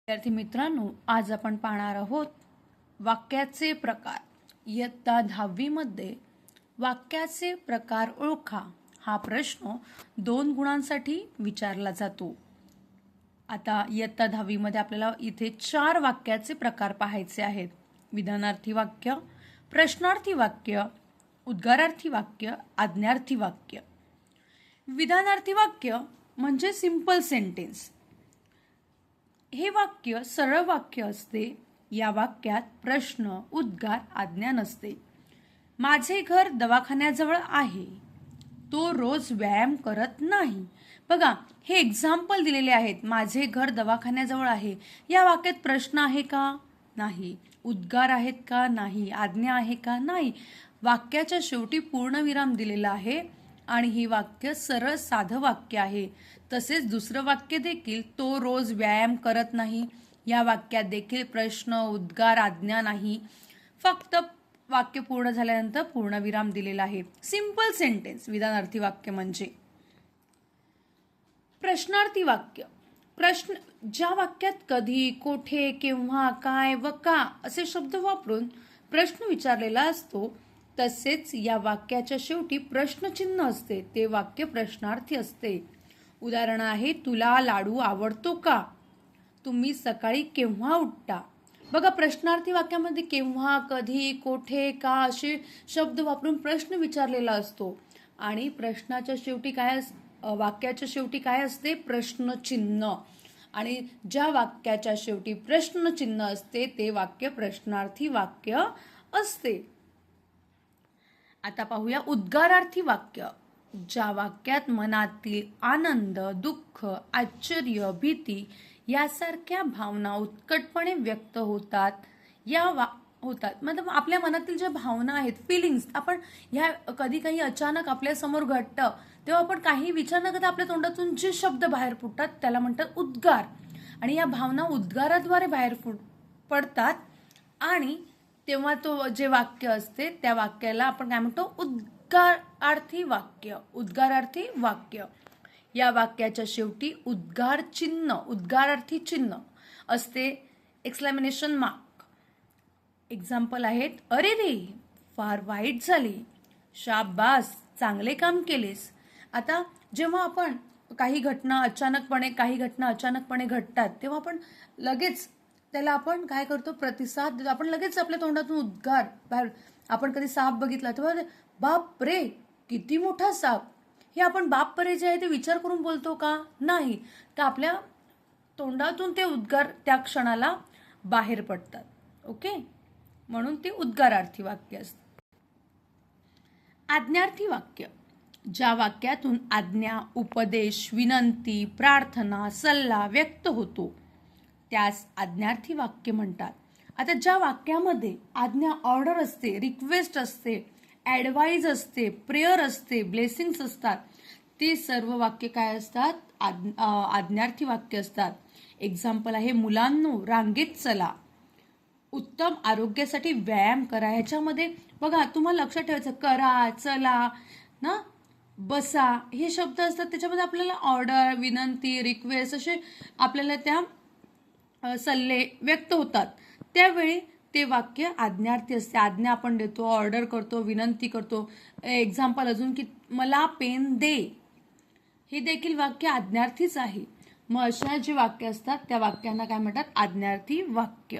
विद्यार्थी मित्रांनो, आज आपण पाहणार आहोत वाक्याचे प्रकार. इयत्ता 10वी मध्ये वाक्याचे प्रकार ओळखा हा प्रश्न 2 गुणांसाठी विचारला जातो. आता इयत्ता 10वी मध्ये आपल्याला इथे 4 वाक्याचे प्रकार पाहायचे आहेत. विधानार्थी वाक्य, प्रश्नार्थी वाक्य, उद्गारार्थी वाक्य, आज्ञार्थी वाक्य. विधानार्थी वाक्य म्हणजे सिंपल सेंटेन्स. हे वाक्य सरळ वाक्य असते. या वाक्यात प्रश्न, उद्गार, आज्ञा नसते. माझे घर दवाखान्याजवळ आहे. तो रोज व्यायाम करत नाही. बघा, हे एक्झाम्पल दिलेले आहेत. माझे घर दवाखान्याजवळ आहे. या वाक्यात प्रश्न आहे का? नाही. उद्गार आहेत का? नाही. आज्ञा आहे का? नाही. वाक्याच्या शेवटी पूर्णविराम दिलेला आहे आणि हे वाक्य सरळ साधं वाक्य आहे. तसेच दुसरं वाक्य देखील, तो रोज व्यायाम करत नाही. या वाक्यात देखील प्रश्न, उद्गार, आज्ञा नाही. फक्त वाक्य पूर्ण झाल्यानंतर पूर्णविराम दिलेला आहे. सिंपल सेंटेन्स विधानार्थी वाक्य म्हणजे. प्रश्नार्थी वाक्य, प्रश्न ज्या वाक्यात कधी, कोठे, केव्हा, काय व का असे शब्द वापरून प्रश्न विचारलेला असतो, तसेच या वाक्याच्या शेवटी प्रश्नचिन्ह असते, ते वाक्य प्रश्नार्थी असते. उदाहरण आहे, तुला लाडू आवडतो का? तुम्ही सकाळी केव्हा उठता? बघा, प्रश्नार्थी वाक्यामध्ये केव्हा, कधी, कोठे, का असे शब्द वापरून प्रश्न विचारलेला असतो आणि प्रश्नाच्या शेवटी वाक्याच्या शेवटी काय असते? प्रश्नचिन्ह. आणि ज्या वाक्याच्या शेवटी प्रश्नचिन्ह असते ते वाक्य प्रश्नार्थी वाक्य असते. आता पाहूया उद्गारार्थी वाक्य. ज्या वाक्यात मनातील आनंद, दुःख, आश्चर्य, भीती यासारख्या भावना उत्कटपणे व्यक्त होतात. मतलब आपल्या मनातील ज्या भावना आहेत, फिलिंग्स, आपण ह्या कधी काही अचानक आपल्या समोर घडतं तेव्हा आपण काही विचार न करता आपल्या तोंडातून जे शब्द बाहेर फुटतात त्याला म्हणतात उद्गार. आणि या भावना उद्गाराद्वारे बाहेर पडतात आणि तेव्हा तो जे वाक्य असते त्या वाक्याला आपण काय म्हणतो? उद्गारार्थी वाक्य. उद्गारार्थी वाक्य. या वाक्याच्या शेवटी उद्गार चिन्ह, उद्गारार्थी चिन्ह असते, एक्सक्लेमेशन मार्क. एक्झाम्पल आहेत, अरे रे, फार वाईट झाले. शाबास, चांगले काम केलेस. आता जेव्हा आपण काही घटना अचानकपणे घडतात तेव्हा आपण लगेच त्याला आपण काय करतो? प्रतिसाद देतो. आपण लगेच आपल्या तोंडातून उद्गार बाहेर. आपण कधी साप बघितला तेव्हा बाप रे, किती मोठा साप. हे आपण बाप रे जे आहे ते विचार करून बोलतो का? नाही. तर आपल्या तोंडातून ते उद्गार त्या क्षणाला बाहेर पडतात. ओके, म्हणून ते उद्गारार्थी वाक्य असतं. आज्ञार्थी वाक्य. ज्या वाक्यातून आज्ञा, उपदेश, विनंती, प्रार्थना, सल्ला व्यक्त होतो त्यास आज्ञार्थी वाक्य म्हणतात. आता ज्या वाक्यामध्ये आज्ञा, ऑर्डर असते, रिक्वेस्ट असते, ॲडवाइज असते, प्रेयर असते, ब्लेसिंग्स असतात, ते सर्व वाक्य काय असतात? आज्ञार्थी वाक्य असतात. एक्झाम्पल आहे, मुलांनो रांगेत चला, उत्तम आरोग्यासाठी व्यायाम करा. ह्याच्यामध्ये बघा, तुम्हाला लक्षात ठेवायचं, करा, चला ना, बसा हे शब्द असतात. त्याच्यामध्ये आपल्याला ऑर्डर, विनंती, रिक्वेस्ट असे आपल्याला त्या सल्ले व्यक्त होतात. त्यावेळी ते वाक्य आज्ञार्थी असते. आज्ञा आपण देतो, ऑर्डर करतो, विनंती करतो. एक्झाम्पल अजून की, मला पेन दे, हे देखील वाक्य आज्ञार्थीच आहे. मग अशा जे वाक्य असतात त्या वाक्यांना काय म्हणतात? आज्ञार्थी वाक्य.